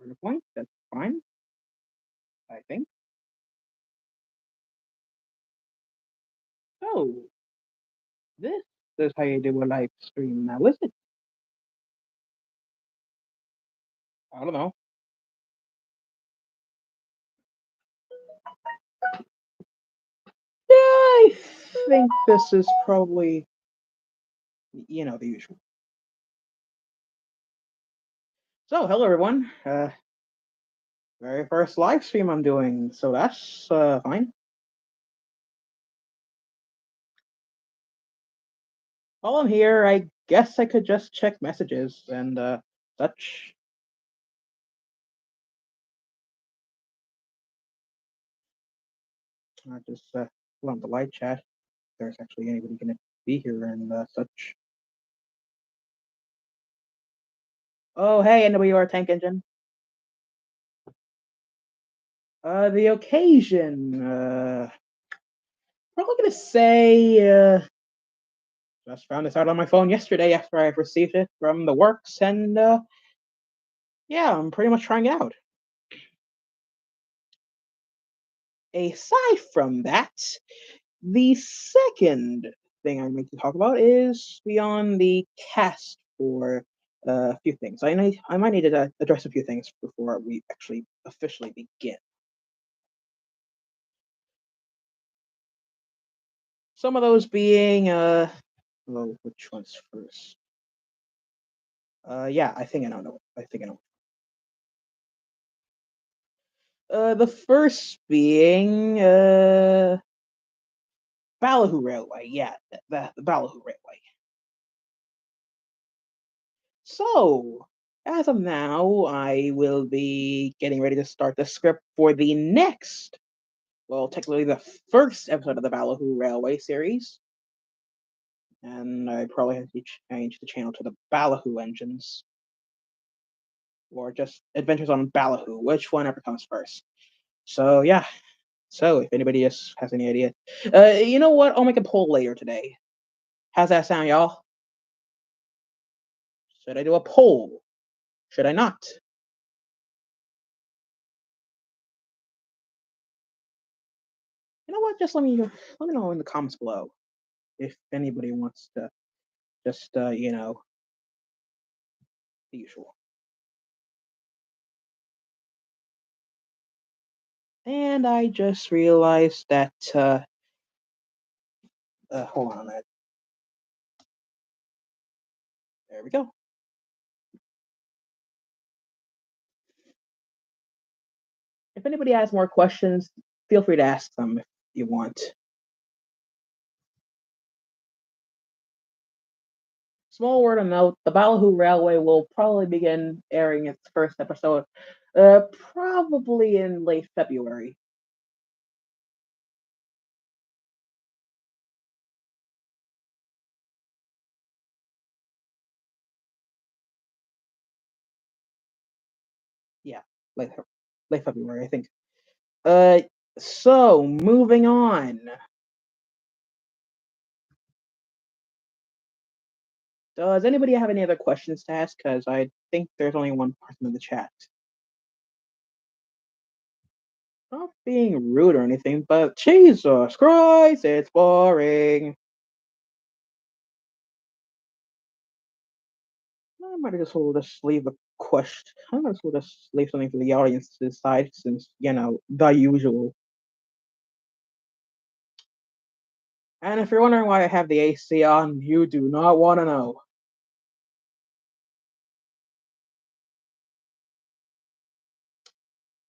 Earn a point. That's fine, I think. So this is how you do a live stream now, is it? I don't know. Yeah, I think this is probably, the usual. So, hello everyone. Very first live stream I'm doing, so that's fine. While I'm here, I guess I could just check messages and such. I just pull on the live chat. If there's actually anybody gonna be here and such. Oh, hey, NWR Tank Engine. The occasion. Probably gonna say. Just found this out on my phone yesterday after I received it from the works, and yeah, I'm pretty much trying it out. Aside from that, the second thing I'm going to talk about is beyond the cast for a few things. I might need to address a few things before we actually officially begin. Some of those being, well, which one's first? Yeah, I think I know. I think I know. The first being, Ballyhoo Railway. Yeah, the Ballyhoo Railway. So, as of now, I will be getting ready to start the script for the next, well, technically the first episode of the Ballyhoo Railway series. And I probably have to change the channel to the Ballyhoo Engines. Or just Adventures on Ballyhoo, which one ever comes first. So, yeah. So, if anybody else has any idea. You know what? I'll make a poll later today. How's that sound, y'all? Should I do a poll? Should I not? You know what? Just let me know in the comments below if anybody wants to just the usual. And I just realized that hold on a minute. There we go. If anybody has more questions, feel free to ask them if you want. Small word of note: the Ballyhoo Railway will probably begin airing its first episode, probably in late February. Yeah, late late February, I think. Uh, so moving on. Does anybody have any other questions to ask? Because I think there's only one person in the chat. Not being rude or anything, but Jesus Christ, it's boring. I might just well just leave a question. I might as well just leave something for the audience to decide, since the usual. And if you're wondering why I have the AC on, you do not want to know.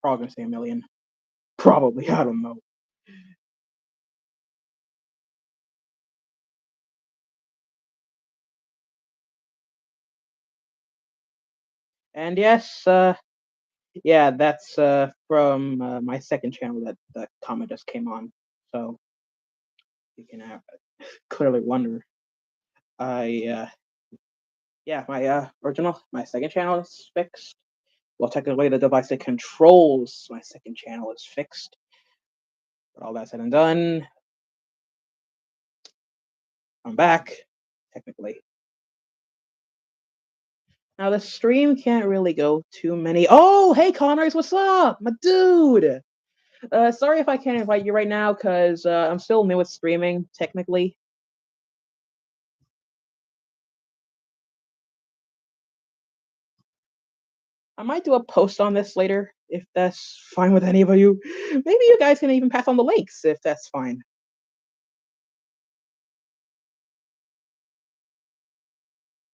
Probably gonna say a million. Probably, I don't know. And yes, yeah, that's from my second channel that the comment just came on. So you can clearly wonder. I yeah, my my second channel is fixed. Well, technically, the device that controls my second channel is fixed. But all that said and done, I'm back, technically. Now the stream can't really go too many. Oh, hey Connors, what's up, my dude? Sorry if I can't invite you right now because I'm still new at streaming, technically. I might do a post on this later if that's fine with any of you. Maybe you guys can even pass on the links if that's fine.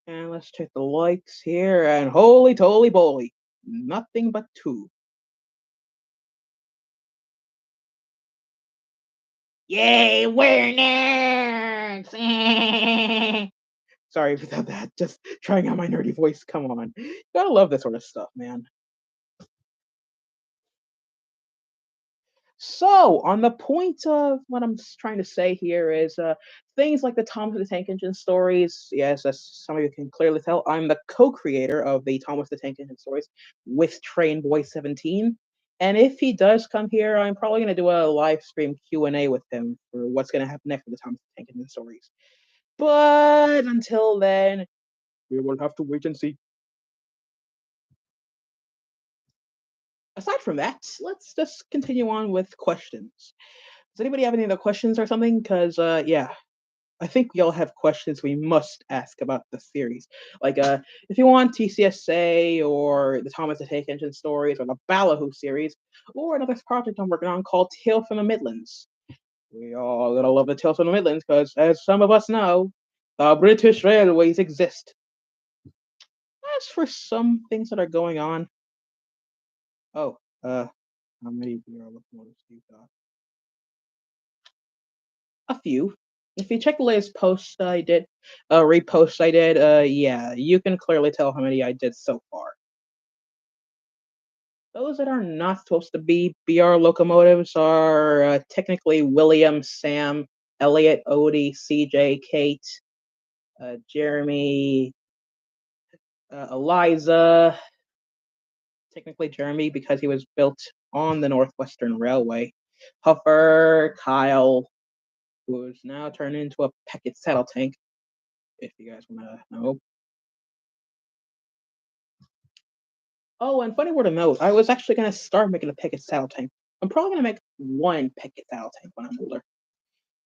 And let's check the likes here. And holy toly boly, nothing but two. Yay, we're nerds! Sorry about that. Just trying out my nerdy voice. Come on. Gotta love this sort of stuff, man. So, on the point of what I'm trying to say here is things like the Thomas the Tank Engine stories. Yes, as some of you can clearly tell, I'm the co-creator of the Thomas the Tank Engine stories with Train Boy 17. And if he does come here, I'm probably going to do a live stream Q&A with him for what's going to happen next with the Thomas the Tank Engine stories. But until then, we will have to wait and see. Aside from that, let's just continue on with questions. Does anybody have any other questions or something? Because yeah, I think we all have questions we must ask about the series. Like if you want TCSA or the Thomas the Tank Engine stories or the Ballyhoo series or another project I'm working on called Tales from the Midlands. We all gotta love the Tales from the Midlands because, as some of us know, the British Railways exist. As for some things that are going on, oh, how many VR locomotives do you got? A few. If you check the latest post I did, repost I did, yeah, you can clearly tell how many I did so far. Those that are not supposed to be BR locomotives are technically William, Sam, Elliot, Odie, CJ, Kate, Jeremy, Eliza. Technically Jeremy because he was built on the Northwestern Railway. Huffer, Kyle, who's now turned into a Peckett saddle tank, if you guys want to know. Oh, and funny word of note, I was actually going to start making a Peckett saddle tank. I'm probably going to make one Peckett saddle tank when I'm older.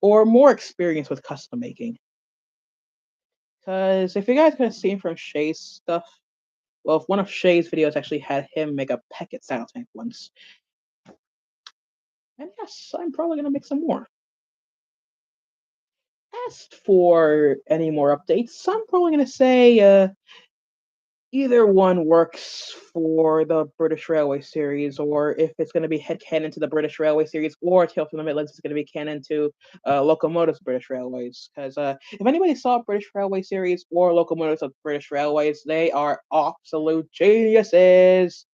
Or more experience with custom making. Because if you guys could have seen from Shay's stuff, well, if one of Shay's videos actually had him make a Peckett saddle tank once. And yes, I'm probably going to make some more. As for any more updates, I'm probably going to say either one works for the British Railway series, or if it's going to be headcanon to the British Railway series, or Tales from the Midlands is going to be canon to Locomotives British Railways. Because if anybody saw British Railway series or Locomotives of British Railways, they are absolute geniuses.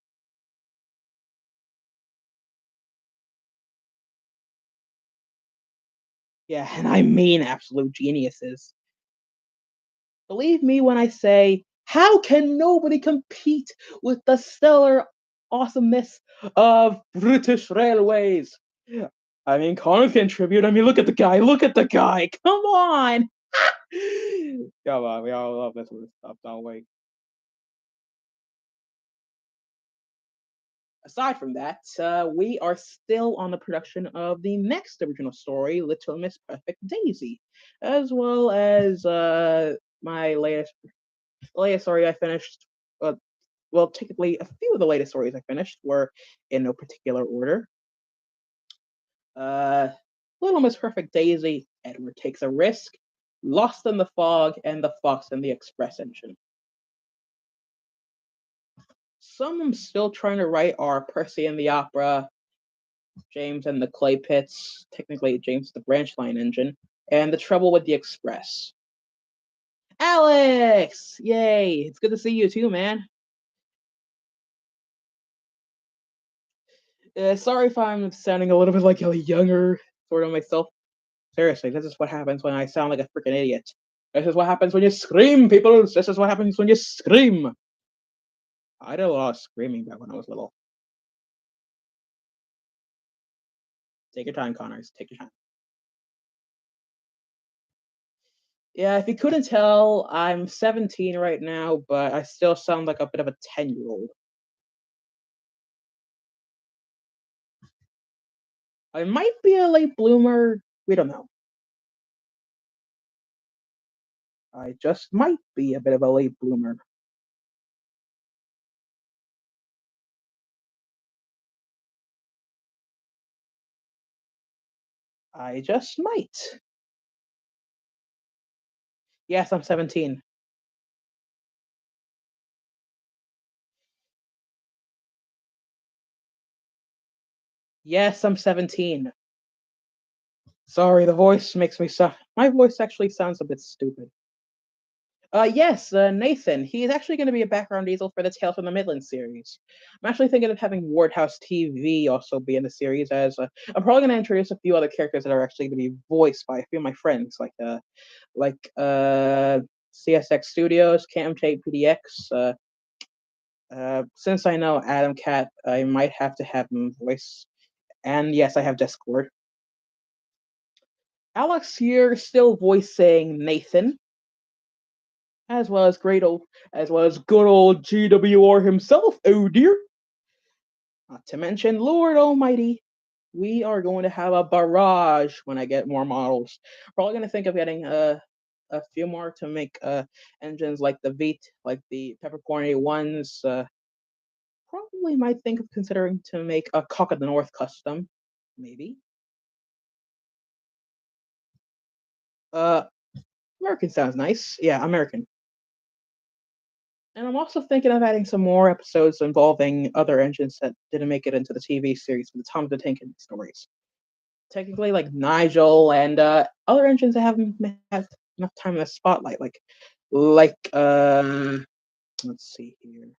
Yeah, and I mean absolute geniuses. Believe me when I say, how can nobody compete with the stellar awesomeness of British Railways? I mean, Connor can contribute. I mean, look at the guy. Look at the guy. Come on. Come on. We all love this sort of stuff, don't we? Aside from that, we are still on the production of the next original story, Little Miss Perfect Daisy, as well as my latest story I finished. Well, technically, a few of the latest stories I finished were in no particular order. Uh, Little Miss Perfect Daisy, Edward Takes a Risk, Lost in the Fog, and The Fox and the Express Engine. Some I'm still trying to write are Percy and the Opera, James and the Clay Pits, technically James the Branch Line Engine, and The Trouble with the Express. Alex! Yay! It's good to see you too, man. Sorry if I'm sounding a little bit like a younger sort of myself. Seriously, this is what happens when I sound like a freaking idiot. This is what happens when you scream, people. This is what happens when you scream. I did a lot of screaming back when I was little. Take your time, Connors. Take your time. Yeah, if you couldn't tell, I'm 17 right now, but I still sound like a bit of a 10-year-old. I might be a late bloomer. We don't know. I just might be a bit of a late bloomer. I just might. Yes, I'm 17. Yes, I'm 17. Sorry, the voice makes me sound. My voice actually sounds a bit stupid. Yes, Nathan. He's actually going to be a background diesel for the Tales from the Midlands series. I'm actually thinking of having Wardhouse TV also be in the series, as I'm probably going to introduce a few other characters that are actually going to be voiced by a few of my friends, like CSX Studios, Camtape PDX. Since I know Adam Cat, I might have to have him voice. And yes, I have Discord. Alex here still voicing Nathan, as well as as well as good old GWR himself. Oh dear! Not to mention Lord Almighty. We are going to have a barrage when I get more models. Probably going to think of getting a few more to make engines like the V, like the Peppercorn ones. Probably might think of considering to make a Cock of the North custom, maybe. Uh, American sounds nice. Yeah, American. And I'm also thinking of adding some more episodes involving other engines that didn't make it into the TV series for the Tom the Tank stories. Technically, like Nigel and other engines that haven't had enough time in the spotlight, like let's see here.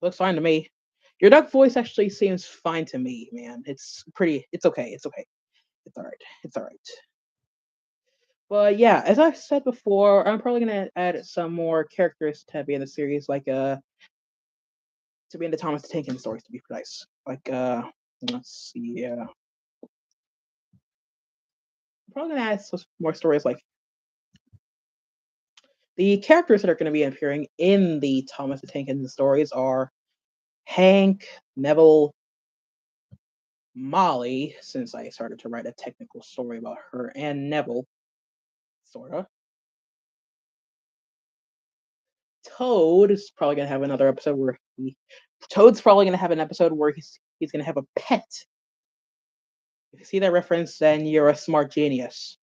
Looks fine to me. Your duck voice actually seems fine to me, man. It's pretty. It's okay. It's okay. It's all right. It's all right. But yeah, as I said before, I'm probably gonna add some more characters to be in the series, like to be in the Thomas the Tank Engine stories, to be precise. Let's see. I'm probably gonna add some more stories, like the characters that are going to be appearing in the Thomas the Tank Engine stories are Hank, Neville, Molly, since I started to write a technical story about her and Neville, sorta. Toad is probably gonna have another episode where Toad's probably gonna have an episode where he's gonna have a pet. If you see that reference, then you're a smart genius.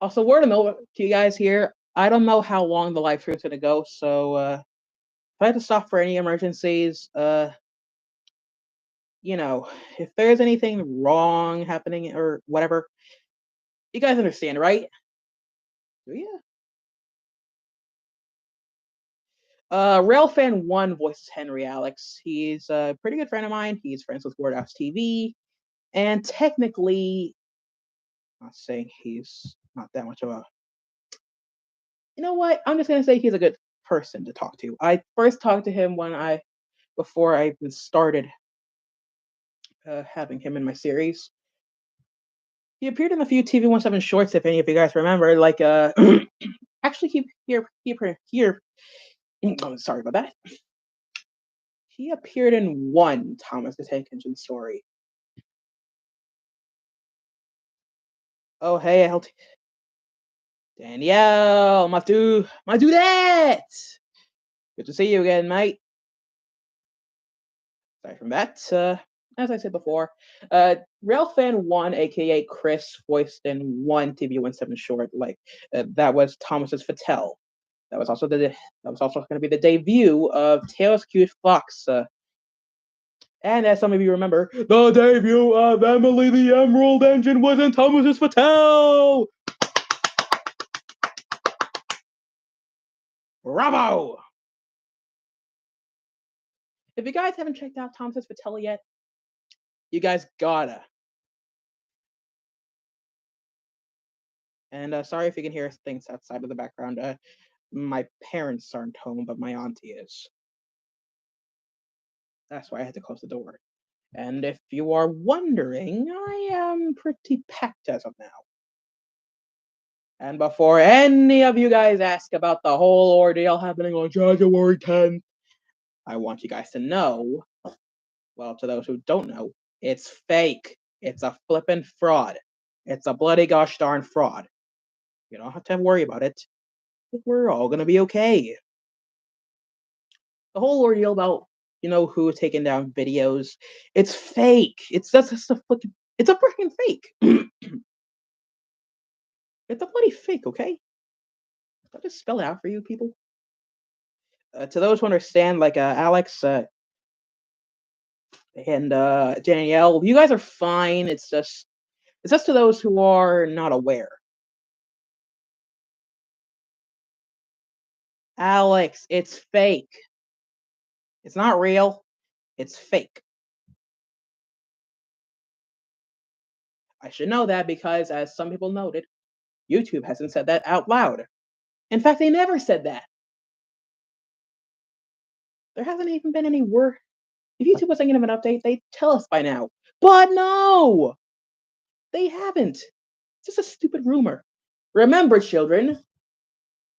Also, word of note to you guys here. I don't know how long the live stream is gonna go, so if I had to stop for any emergencies, if there's anything wrong happening or whatever, you guys understand, right? Do you? Railfan1 voices Henry Alex. He's a pretty good friend of mine. He's friends with Wordhouse TV. And technically, I'm not saying he's not that much of a. You know what? I'm just gonna say he's a good person to talk to. I first talked to him before I even started having him in my series. He appeared in a few TV 17 shorts, if any of you guys remember. Actually, he appeared here. Oh, sorry about that. He appeared in one Thomas the Tank Engine story. Oh, hey, LT. Danielle, my dudette. Good to see you again, mate. Sorry from that. As I said before, Railfan1, aka Chris, voiced in one TV 17 short. That was Thomas's Fattel. That was also going to be the debut of Tails Cute Fox. And as some of you remember, the debut of Emily the Emerald Engine was in Thomas's Fattel. Bravo! If you guys haven't checked out Thomas's Fattel yet, you guys gotta. And sorry if you can hear things outside of the background. My parents aren't home, but my auntie is. That's why I had to close the door. And if you are wondering, I am pretty packed as of now. And before any of you guys ask about the whole ordeal happening on January 10th, I want you guys to know, well, to those who don't know, it's fake. It's a flippin' fraud. It's a bloody gosh darn fraud. You don't have to worry about it. We're all gonna be okay. The whole ordeal about who taking down videos, it's fake. It's a freaking fake. It's a bloody fake, okay? I'll just spell it out for you people. To those who understand, like Alex and Danielle, you guys are fine. It's just to those who are not aware. Alex, it's fake. It's not real. It's fake. I should know that because, as some people noted, YouTube hasn't said that out loud. In fact, they never said that. There hasn't even been any word. If YouTube was thinking of an update, they'd tell us by now. But no, they haven't. It's just a stupid rumor. Remember, children,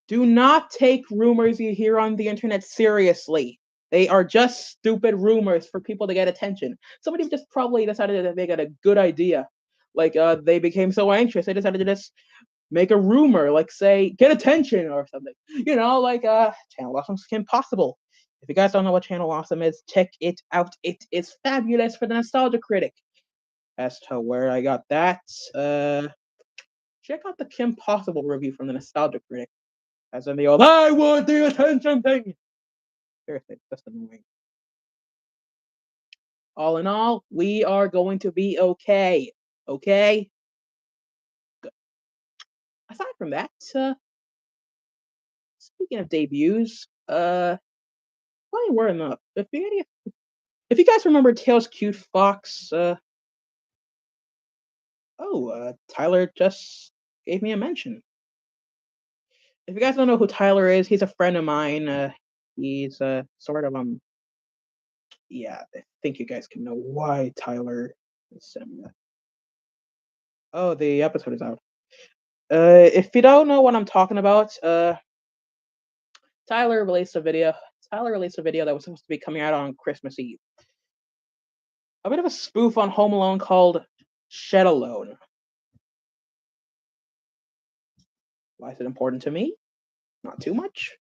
do not take rumors you hear on the internet seriously. They are just stupid rumors for people to get attention. Somebody just probably decided that they got a good idea. Like they became so anxious, they decided to just make a rumor, like say, get attention or something. Like Channel Awesome's Kim Possible. If you guys don't know what Channel Awesome is, check it out. It is fabulous for the Nostalgia Critic. As to where I got that, check out the Kim Possible review from the Nostalgia Critic. As in the old, I want the attention thing. Seriously, that's annoying. All in all, we are going to be okay. Okay? Good. Aside from that, speaking of debuts, funny word enough, if you guys remember Tails Cute Fox, Tyler just gave me a mention. If you guys don't know who Tyler is, he's a friend of mine. He's sort of yeah, I think you guys can know why Tyler is sending that. Oh, the episode is out. If you don't know what I'm talking about, Tyler released a video. Tyler released a video that was supposed to be coming out on Christmas Eve. A bit of a spoof on Home Alone called Shed Alone. Why is it important to me? Not too much.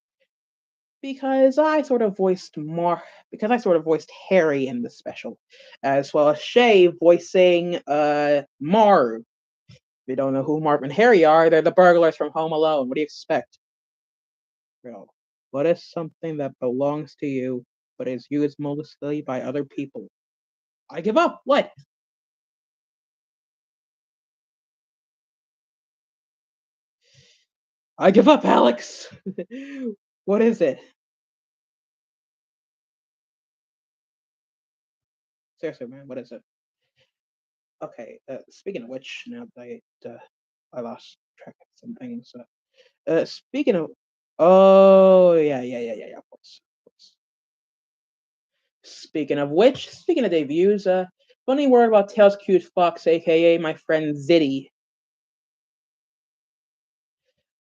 Because I sort of voiced Harry in the special, as well as Shay voicing Marv. If you don't know who Marv and Harry are, they're the burglars from Home Alone. What do you expect? Bro, what is something that belongs to you but is used mostly by other people? I give up. What? I give up, Alex. What is it? Seriously, man, what is it? Okay, speaking of which, now that I lost track of some things. Speaking of, oh yeah, of course, of course. Speaking of which, speaking of debuts, funny word about Tails Cute Fox, aka my friend Zitty.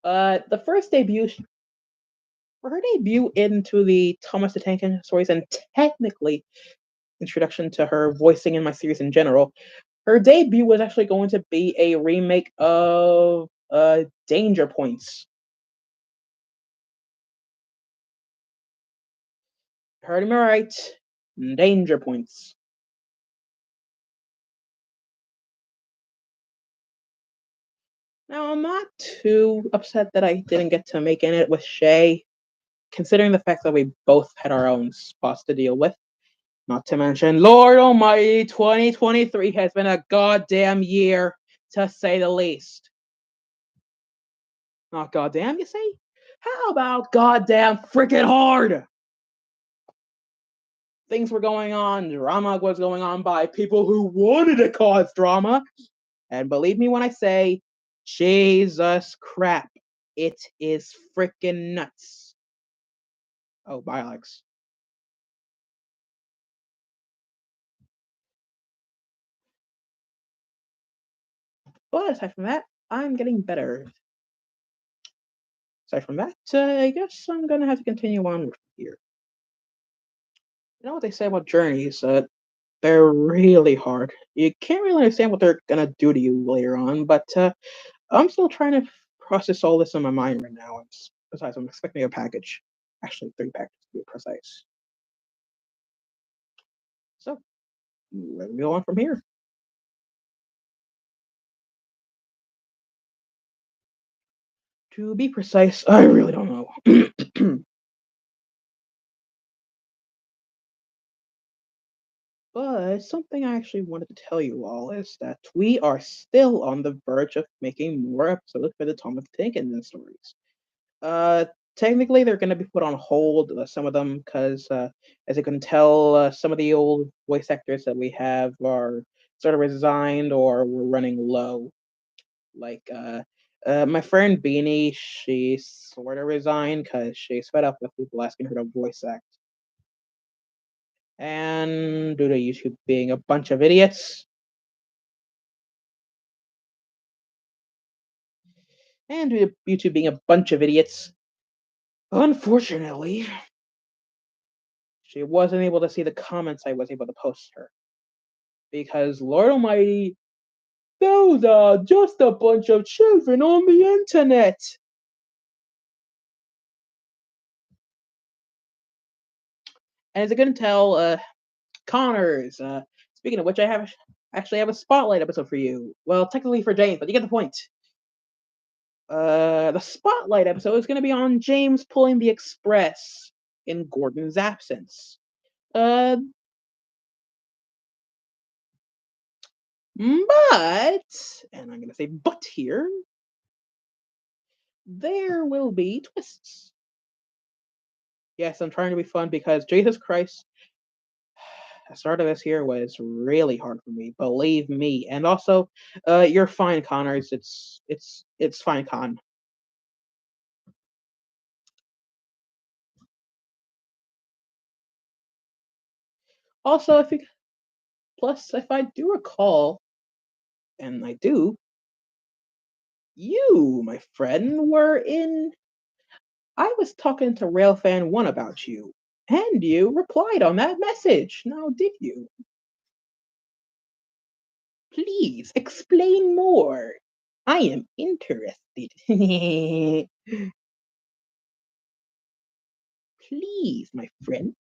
The first debut for her debut into the Thomas the Tank Engine stories, and technically introduction to her voicing in my series in general. Her debut was actually going to be a remake of Danger Points. Heard me right. Danger Points. Now, I'm not too upset that I didn't get to make it with Shay, considering the fact that we both had our own spots to deal with. Not to mention, Lord Almighty, 2023 has been a goddamn year, to say the least. Not goddamn, you say? How about goddamn freaking hard? Things were going on, drama was going on by people who wanted to cause drama. And believe me when I say, Jesus crap, it is freaking nuts. Oh, bye, Alex. But aside from that, I'm getting better. Aside from that, I guess I'm gonna have to continue on with here. You know what they say about journeys? They're really hard. You can't really understand what they're gonna do to you later on, but I'm still trying to process all this in my mind right now. Besides, I'm expecting a package. Actually, 3 packages to be precise. So, let me go on from here. To be precise, I really don't know. But something I actually wanted to tell you all is that we are still on the verge of making more episodes for the Tom of Tank and the stories. Uh, Technically, they're going to be put on hold, some of them, because as you can tell, some of the old voice actors that we have are sort of resigned or we're running low. Like, my friend Beanie, she sort of resigned because she's fed up with people asking her to voice act. And due to YouTube being a bunch of idiots, and due to YouTube being a bunch of idiots, unfortunately, she wasn't able to see the comments I was able to post her. Because, Lord Almighty, those are just a bunch of children on the internet. And as you can tell, Connors, speaking of which, actually have a spotlight episode for you. Well, technically for James, but you get the point. The spotlight episode is going to be on James pulling the express in Gordon's absence. Uh, but, and I'm going to say but here, there will be twists. Yes, I'm trying to be fun because Jesus Christ, the start of this year was really hard for me. Believe me, and also, you're fine, Connors. It's fine, Con. Also, if I do recall, and I do, you, my friend, were in. I was talking to Railfan1 about you, and you replied on that message. Now, did you? Please explain more. I am interested. Please, my friend,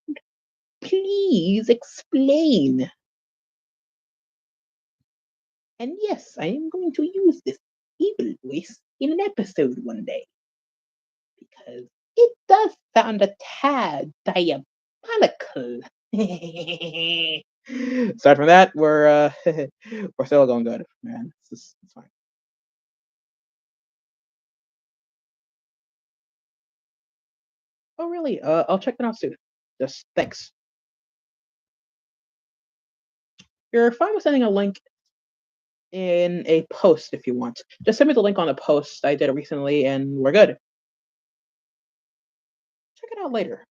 please explain. And yes, I am going to use this evil voice in an episode one day because it does sound a tad diabolical. Aside from that, we're still going good, man. It's fine. Oh, really? I'll check them out soon. Just thanks. You're fine with sending a link in a post if you want. Just send me the link on a post. I did it recently, and we're good. Check it out later.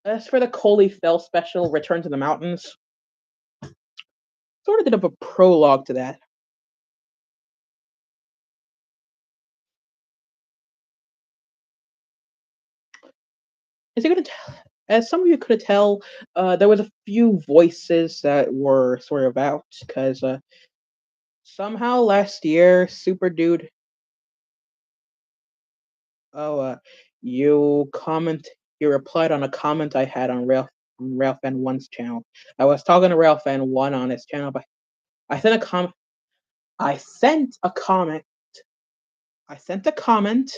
As for the Coley Fell special, Return to the Mountains, sort of did a prologue to that. As you could tell, as some of you could tell, there was a few voices that were sort of out because somehow last year, Super Dude. Oh, you comment. You replied on a comment I had on Railfan1's channel. I was talking to Railfan1 on his channel, but I sent a comment. I sent a comment. I sent a comment.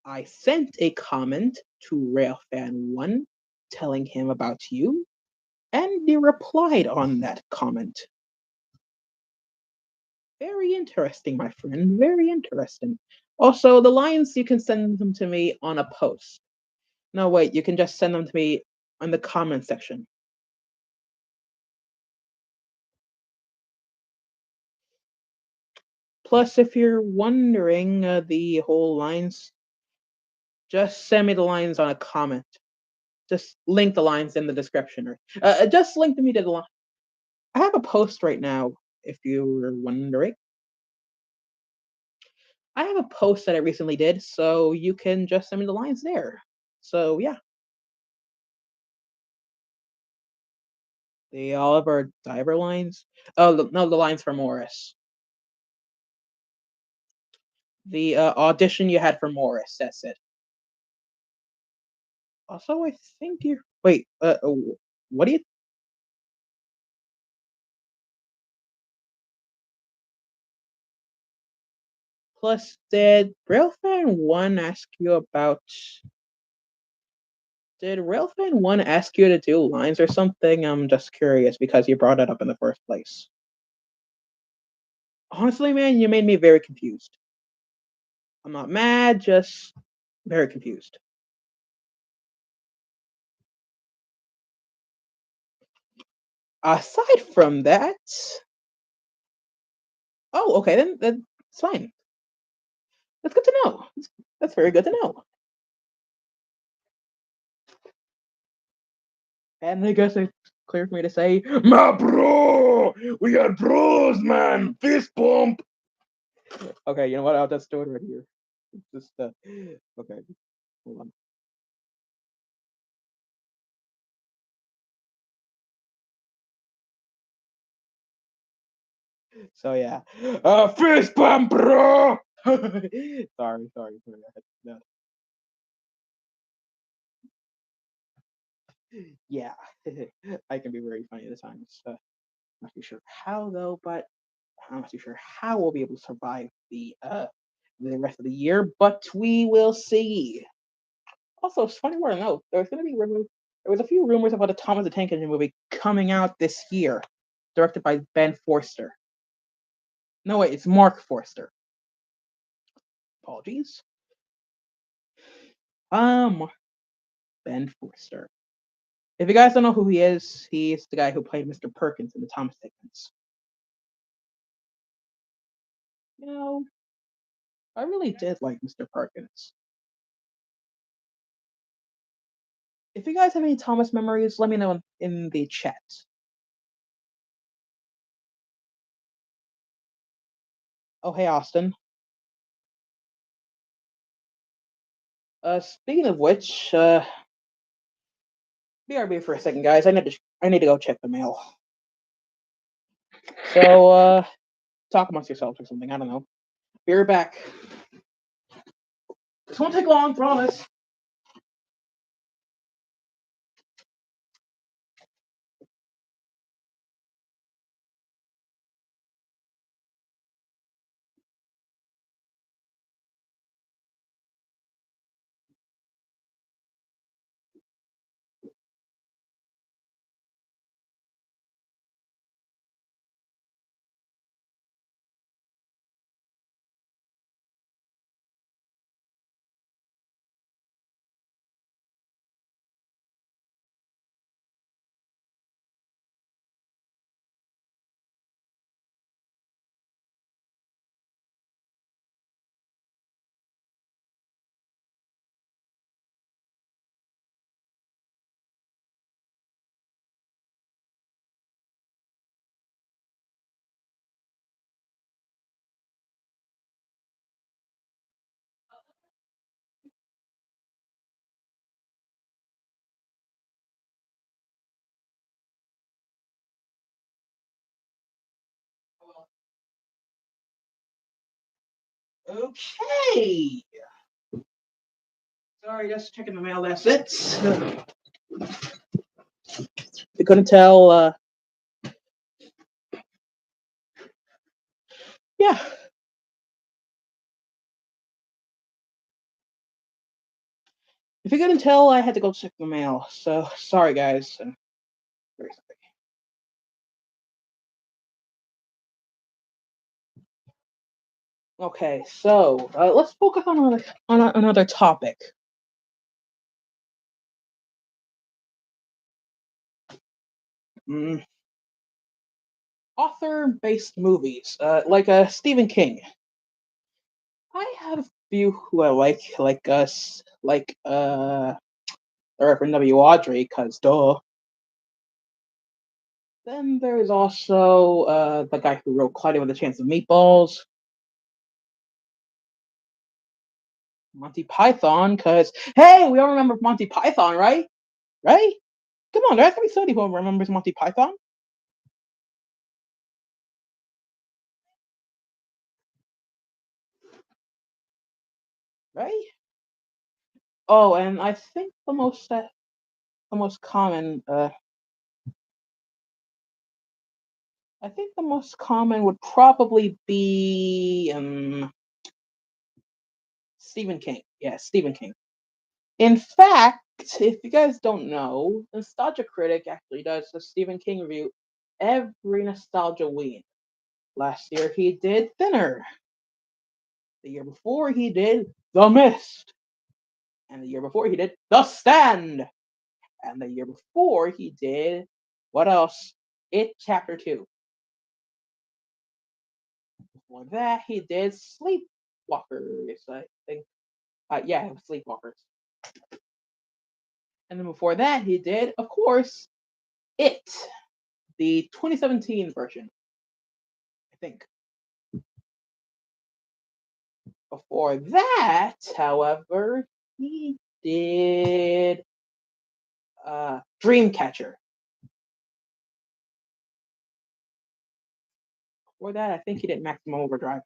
I sent a comment to Railfan1 telling him about you, and he replied on that comment. Very interesting, my friend. Very interesting. Also, the lines, you can send them to me on a post. No, wait, you can just send them to me in the comment section. Plus, if you're wondering the whole lines, just send me the lines on a comment. Just link the lines in the description, or just link me to the line. I have a post right now, if you were wondering. I have a post that I recently did, so you can just send me the lines there. So yeah, the Oliver Diver lines. Oh no, the lines for Morris. The audition you had for Morris. That's it. Also, I think you. Wait. What do you? Plus, did Railfan 1 ask you about? Did Railfan 1 ask you to do lines or something? I'm just curious because you brought it up in the first place. Honestly, man, you made me very confused. I'm not mad, just very confused. Aside from that, oh, okay, then that's fine. That's good to know. That's very good to know. And I guess it's clear for me to say, my bro, we are bros, man. Fist bump. Okay, you know what? I'll just do it right here. Just okay. Hold on. So yeah, fist bump, bro. sorry. No. Yeah, I can be very funny at times. Not too sure how though, but I'm not too sure how we'll be able to survive the rest of the year, but we will see. Also, it's funny word to note, there's going to be there was a few rumors about a Thomas the Tank Engine movie coming out this year, directed by Ben Forster. No, wait, it's Mark Forster. Apologies. Um, Ben Forster. If you guys don't know who he is, he's the guy who played Mr. Perkins in the Thomas segments. You know, I really did like Mr. Perkins. If you guys have any Thomas memories, let me know in the chat. Oh, hey, Austin. Speaking of which, BRB for a second, guys. I need to go check the mail. So, talk amongst yourselves or something. I don't know. Be right back. This won't take long, promise. Okay. Sorry, just checking the mail. That's it. You couldn't tell. Yeah. If you couldn't tell, I had to go check the mail. So sorry, guys. Very sorry. Okay, so let's focus on another topic. Mm, author-based movies, like Stephen King. I have a few who I like us, like or from W. Audrey, because duh. Then there's also the guy who wrote Cloudy with a Chance of Meatballs, Monty Python, because hey, we all remember Monty Python, right? Right? Come on, there's gonna be somebody who remembers Monty Python, right? Oh, and I think the most common, I think the most common would probably be Stephen King. Yeah, Stephen King. In fact, if you guys don't know, Nostalgia Critic actually does a Stephen King review every Nostalgia Week. Last year he did Thinner. The year before he did The Mist. And the year before he did The Stand. And the year before he did what else? It Chapter 2. Before that he did Sleepwalkers, I think. Yeah, Sleepwalkers. And then before that he did, of course, It, the 2017 version, I think. Before that, however, he did Dreamcatcher. Before that, I think he did Maximum Overdrive.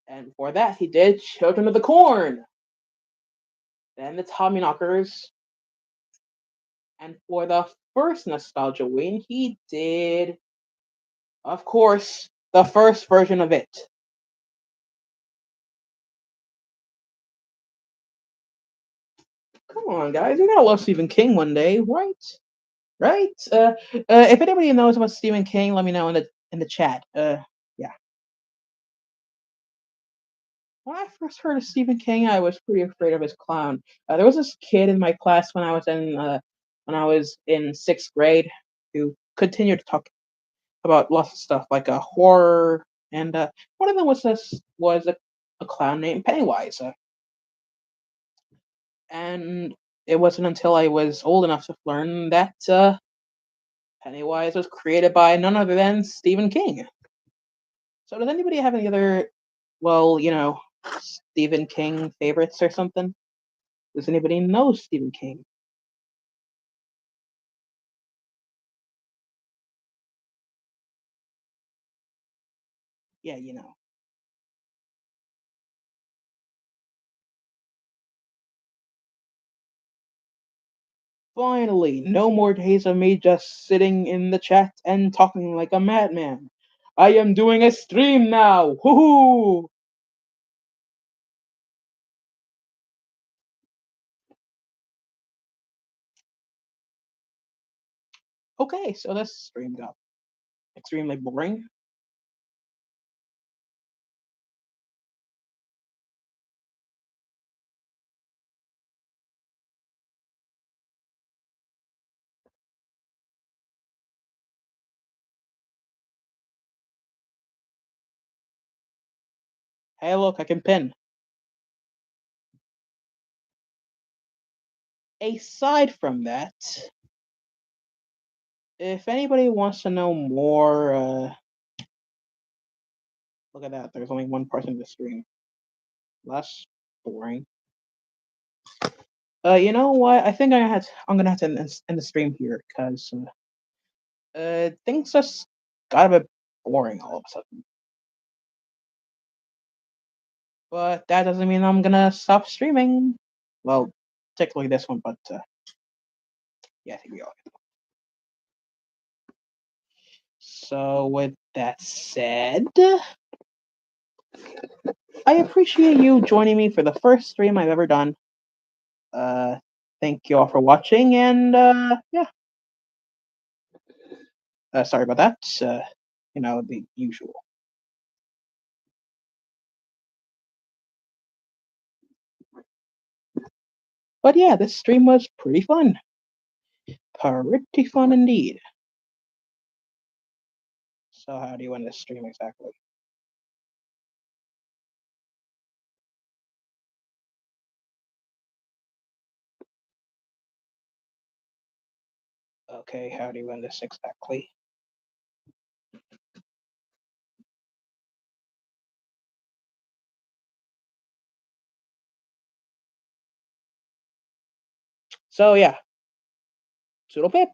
And before that, he did Children of the Corn. Then the Tommyknockers. And for the first Nostalgia Win, he did, of course, the first version of It. Come on, guys, you gotta love Stephen King one day, right? Right? If anybody knows about Stephen King, let me know in the chat. Yeah. When I first heard of Stephen King, I was pretty afraid of his clown. There was this kid in my class when I was in sixth grade who continued to talk about lots of stuff like horror, and one of them was a clown named Pennywise, and it wasn't until I was old enough to learn that Pennywise was created by none other than Stephen King. So does anybody have any other, well, Stephen King favorites or something? Does anybody know Stephen King? Yeah, Finally, no more days of me just sitting in the chat and talking like a madman. I am doing a stream now. Woohoo! Okay, so this stream got extremely boring. Hey, look, I can pin. Aside from that, if anybody wants to know more, look at that. There's only one person in the stream. Less boring. You know what? I think I'm gonna have to end the stream here because things just got a bit boring all of a sudden. But that doesn't mean I'm gonna stop streaming. Well, particularly this one, but yeah, here we are. So with that said, I appreciate you joining me for the first stream I've ever done. Thank you all for watching, and yeah. Sorry about that. The usual. But yeah, this stream was pretty fun. Pretty fun indeed. So how do you end this stream exactly? Okay, how do you win this exactly? So yeah, Pseudo Pip.